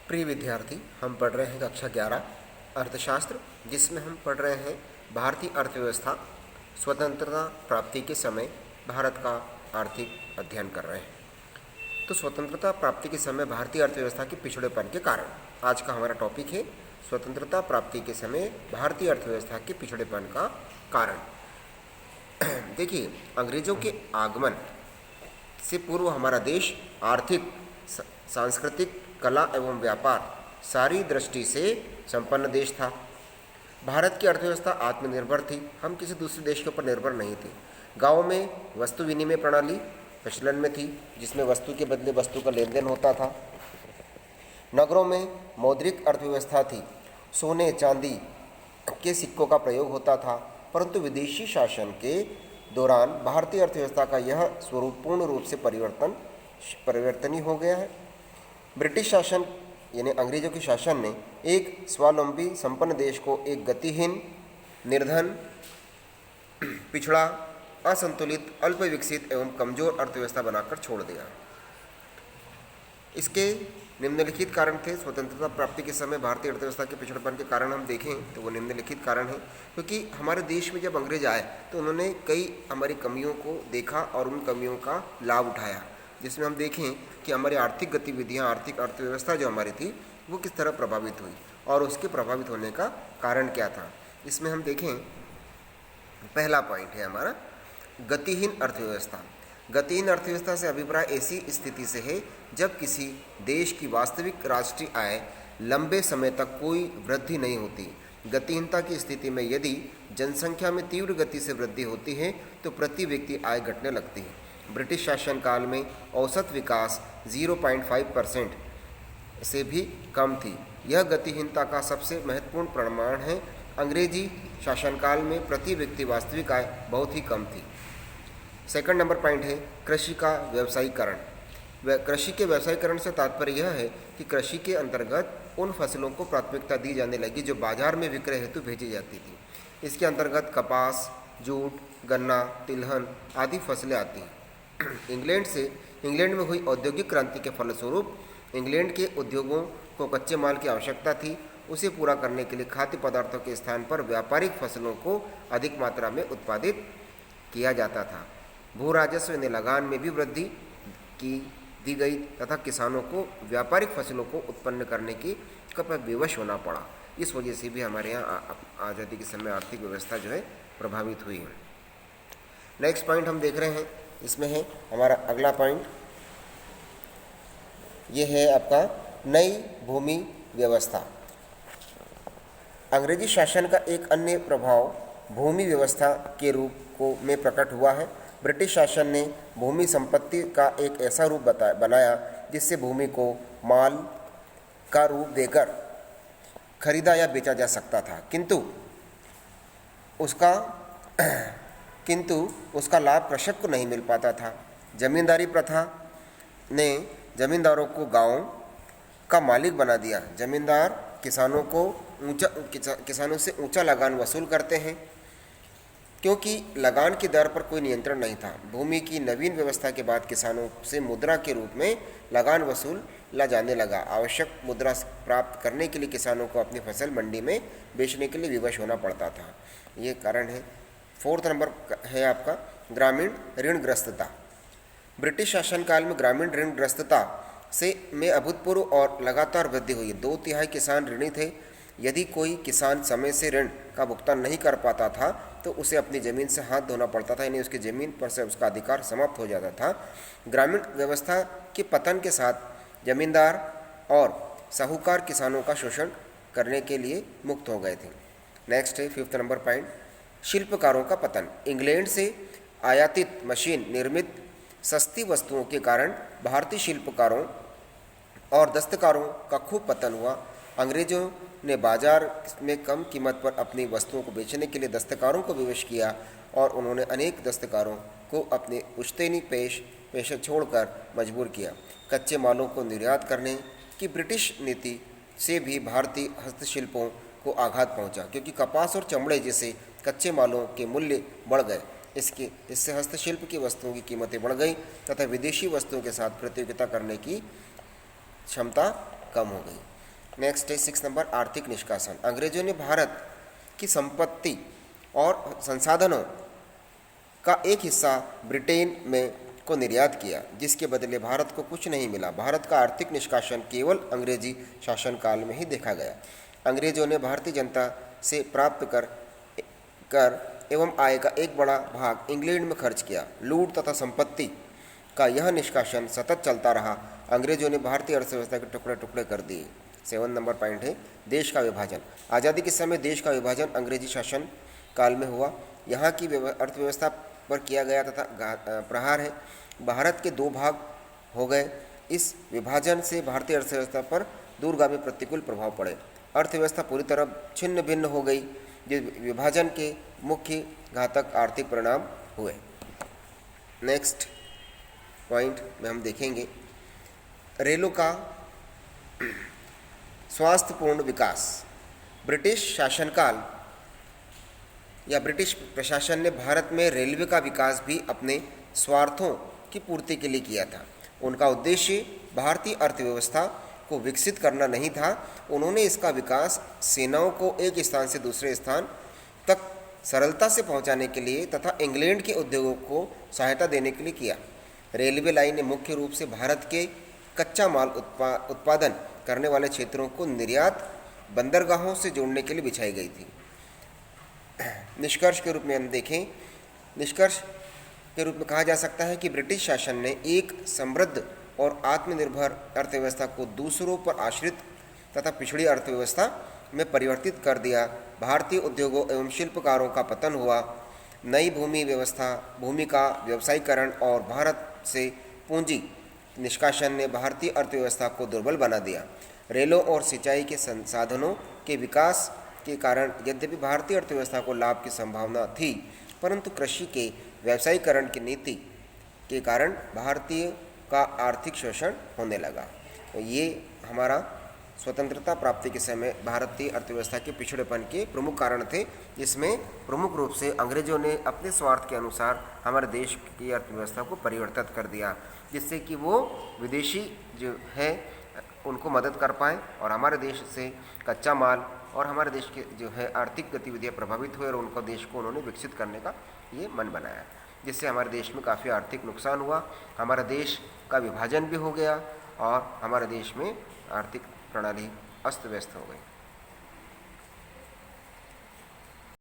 प्रिय विद्यार्थी, हम पढ़ रहे हैं कक्षा 11 अर्थशास्त्र, जिसमें हम पढ़ रहे हैं भारतीय अर्थव्यवस्था स्वतंत्रता प्राप्ति के समय भारत का आर्थिक अध्ययन कर रहे हैं। तो स्वतंत्रता प्राप्ति के समय भारतीय अर्थव्यवस्था के पिछड़ेपन के कारण आज का हमारा टॉपिक है स्वतंत्रता प्राप्ति के समय भारतीय अर्थव्यवस्था के पिछड़ेपन का कारण। देखिए, अंग्रेजों के आगमन से पूर्व हमारा देश आर्थिक, सांस्कृतिक, कला एवं व्यापार सारी दृष्टि से संपन्न देश था। भारत की अर्थव्यवस्था आत्मनिर्भर थी, हम किसी दूसरे देश के ऊपर निर्भर नहीं थे। गाँव में वस्तु विनिमय प्रणाली प्रचलन में थी, जिसमें वस्तु के बदले वस्तु का लेन देन होता था। नगरों में मौद्रिक अर्थव्यवस्था थी, सोने चांदी के सिक्कों का प्रयोग होता था। परंतु विदेशी शासन के दौरान भारतीय अर्थव्यवस्था का यह स्वरूप पूर्ण रूप से परिवर्तनीय हो गया है। ब्रिटिश शासन यानी अंग्रेजों के शासन ने एक स्वावलंबी संपन्न देश को एक गतिहीन, निर्धन, पिछड़ा, असंतुलित, अल्प विकसित एवं कमजोर अर्थव्यवस्था बनाकर छोड़ दिया। इसके निम्नलिखित कारण थे। स्वतंत्रता प्राप्ति के समय भारतीय अर्थव्यवस्था के पिछड़ेपन के कारण हम देखें तो वो निम्नलिखित कारण है, क्योंकि हमारे देश में जब अंग्रेज आए तो उन्होंने कई हमारी कमियों को देखा और उन कमियों का लाभ उठाया, जिसमें हम देखें कि हमारी आर्थिक गतिविधियां, आर्थिक अर्थव्यवस्था जो हमारी थी वो किस तरह प्रभावित हुई और उसके प्रभावित होने का कारण क्या था। इसमें हम देखें, पहला पॉइंट है हमारा गतिहीन अर्थव्यवस्था। गतिहीन अर्थव्यवस्था से अभिप्राय ऐसी स्थिति से है जब किसी देश की वास्तविक राष्ट्रीय आय लंबे समय तक कोई वृद्धि नहीं होती। गतिहीनता की स्थिति में यदि जनसंख्या में तीव्र गति से वृद्धि होती है तो प्रति व्यक्ति आय घटने लगती है। ब्रिटिश शासनकाल में औसत विकास 0.5% से भी कम थी। यह गतिहीनता का सबसे महत्वपूर्ण प्रमाण है। अंग्रेजी शासनकाल में प्रति व्यक्ति वास्तविक आय बहुत ही कम थी। सेकंड नंबर पॉइंट है कृषि का व्यवसायीकरण। कृषि के व्यवसायीकरण से तात्पर्य यह है कि कृषि के अंतर्गत उन फसलों को प्राथमिकता दी जाने लगी जो बाजार में विक्रय हेतु भेजी जाती थी। इसके अंतर्गत कपास, जूट, गन्ना, तिलहन आदि फसलें आती हैं। इंग्लैंड में हुई औद्योगिक क्रांति के फलस्वरूप इंग्लैंड के उद्योगों को कच्चे माल की आवश्यकता थी। उसे पूरा करने के लिए खाद्य पदार्थों के स्थान पर व्यापारिक फसलों को अधिक मात्रा में उत्पादित किया जाता था। भू राजस्व यानी लगान में भी वृद्धि दी गई तथा किसानों को व्यापारिक फसलों को उत्पन्न करने की विवश होना पड़ा। इस वजह से भी हमारे यहाँ आज़ादी के समय आर्थिक व्यवस्था जो है प्रभावित हुई है। नेक्स्ट पॉइंट हम देख रहे हैं, इसमें है हमारा अगला पॉइंट, ये है आपका नई भूमि व्यवस्था। अंग्रेजी शासन का एक अन्य प्रभाव भूमि व्यवस्था के रूप में प्रकट हुआ है। ब्रिटिश शासन ने भूमि संपत्ति का एक ऐसा रूप बनाया जिससे भूमि को माल का रूप देकर खरीदा या बेचा जा सकता था, किंतु उसका लाभ कृषक को नहीं मिल पाता था। जमींदारी प्रथा ने जमींदारों को गांव का मालिक बना दिया। जमींदार किसानों से ऊंचा लगान वसूल करते हैं, क्योंकि लगान की दर पर कोई नियंत्रण नहीं था। भूमि की नवीन व्यवस्था के बाद किसानों से मुद्रा के रूप में लगान वसूला जाने लगा। आवश्यक मुद्रा प्राप्त करने के लिए किसानों को अपनी फसल मंडी में बेचने के लिए विवश होना पड़ता था। ये कारण है। फोर्थ नंबर है आपका ग्रामीण ऋणग्रस्तता। ब्रिटिश शासनकाल में ग्रामीण ऋणग्रस्तता में अभूतपूर्व और लगातार वृद्धि हुई। 2/3 किसान ऋणी थे। यदि कोई किसान समय से ऋण का भुगतान नहीं कर पाता था तो उसे अपनी ज़मीन से हाथ धोना पड़ता था, यानी उसकी ज़मीन पर से उसका अधिकार समाप्त हो जाता था। ग्रामीण व्यवस्था के पतन के साथ जमींदार और साहूकार किसानों का शोषण करने के लिए मुक्त हो गए थे। नेक्स्ट है फिफ्थ नंबर पॉइंट, शिल्पकारों का पतन। इंग्लैंड से आयातित मशीन निर्मित सस्ती वस्तुओं के कारण भारतीय शिल्पकारों और दस्तकारों का खूब पतन हुआ। अंग्रेजों ने बाजार में कम कीमत पर अपनी वस्तुओं को बेचने के लिए दस्तकारों को विवश किया और उन्होंने अनेक दस्तकारों को अपने पुश्तैनी पेशे छोड़कर मजबूर किया। कच्चे मालों को निर्यात करने की ब्रिटिश नीति से भी भारतीय हस्तशिल्पों को आघात पहुंचा, क्योंकि कपास और चमड़े जैसे कच्चे मालों के मूल्य बढ़ गए। इससे हस्तशिल्प की वस्तुओं की कीमतें बढ़ गई तथा विदेशी वस्तुओं के साथ प्रतियोगिता करने की क्षमता कम हो गई। नेक्स्ट है 6 नंबर आर्थिक निष्कासन। अंग्रेजों ने भारत की संपत्ति और संसाधनों का एक हिस्सा ब्रिटेन में को निर्यात किया, जिसके बदले भारत को कुछ नहीं मिला। भारत का आर्थिक निष्कासन केवल अंग्रेजी शासनकाल में ही देखा गया। अंग्रेजों ने भारतीय जनता से प्राप्त कर एवं आय का एक बड़ा भाग इंग्लैंड में खर्च किया। लूट तथा संपत्ति का यह निष्कासन सतत चलता रहा। अंग्रेजों ने भारतीय अर्थव्यवस्था के टुकड़े टुकड़े कर दिए। 7 नंबर पॉइंट है देश का विभाजन। आज़ादी के समय देश का विभाजन अंग्रेजी शासन काल में हुआ। यहाँ की अर्थव्यवस्था पर किया गया तथा प्रहार है। भारत के 2 भाग हो गए। इस विभाजन से भारतीय अर्थव्यवस्था पर दूरगामी प्रतिकूल प्रभाव पड़े। अर्थव्यवस्था पूरी तरह छिन्न भिन्न हो गई। जिस विभाजन के मुख्य घातक आर्थिक परिणाम हुए। नेक्स्ट पॉइंट में हम देखेंगे रेलों का स्वास्थ्यपूर्ण विकास। ब्रिटिश शासनकाल या ब्रिटिश प्रशासन ने भारत में रेलवे का विकास भी अपने स्वार्थों की पूर्ति के लिए किया था। उनका उद्देश्य भारतीय अर्थव्यवस्था को विकसित करना नहीं था। उन्होंने इसका विकास सेनाओं को एक स्थान से दूसरे स्थान तक सरलता से पहुंचाने के लिए तथा इंग्लैंड के उद्योगों को सहायता देने के लिए किया। रेलवे लाइनें मुख्य रूप से भारत के कच्चा माल उत्पादन करने वाले क्षेत्रों को निर्यात बंदरगाहों से जोड़ने के लिए बिछाई गई थी। निष्कर्ष के रूप में हम देखें, निष्कर्ष के रूप में कहा जा सकता है कि ब्रिटिश शासन ने एक समृद्ध और आत्मनिर्भर अर्थव्यवस्था को दूसरों पर आश्रित तथा पिछड़ी अर्थव्यवस्था में परिवर्तित कर दिया। भारतीय उद्योगों एवं शिल्पकारों का पतन हुआ। नई भूमि का व्यवसायीकरण और भारत से पूंजी निष्कासन ने भारतीय अर्थव्यवस्था को दुर्बल बना दिया। रेलों और सिंचाई के संसाधनों के विकास के कारण यद्यपि भारतीय अर्थव्यवस्था को लाभ की संभावना थी, परंतु कृषि के व्यवसायीकरण की नीति के कारण भारतीय का आर्थिक शोषण होने लगा। तो ये हमारा स्वतंत्रता प्राप्ति के समय भारतीय अर्थव्यवस्था के पिछड़ेपन के प्रमुख कारण थे, जिसमें प्रमुख रूप से अंग्रेजों ने अपने स्वार्थ के अनुसार हमारे देश की अर्थव्यवस्था को परिवर्तित कर दिया, जिससे कि वो विदेशी जो है उनको मदद कर पाएँ और हमारे देश से कच्चा माल और हमारे देश के जो है आर्थिक गतिविधियाँ प्रभावित हुए और उनको देश को उन्होंने विकसित करने का ये मन बनाया, जिससे हमारे देश में काफ़ी आर्थिक नुकसान हुआ। हमारा देश का विभाजन भी हो गया और हमारे देश में आर्थिक प्रणाली अस्त व्यस्त हो गई।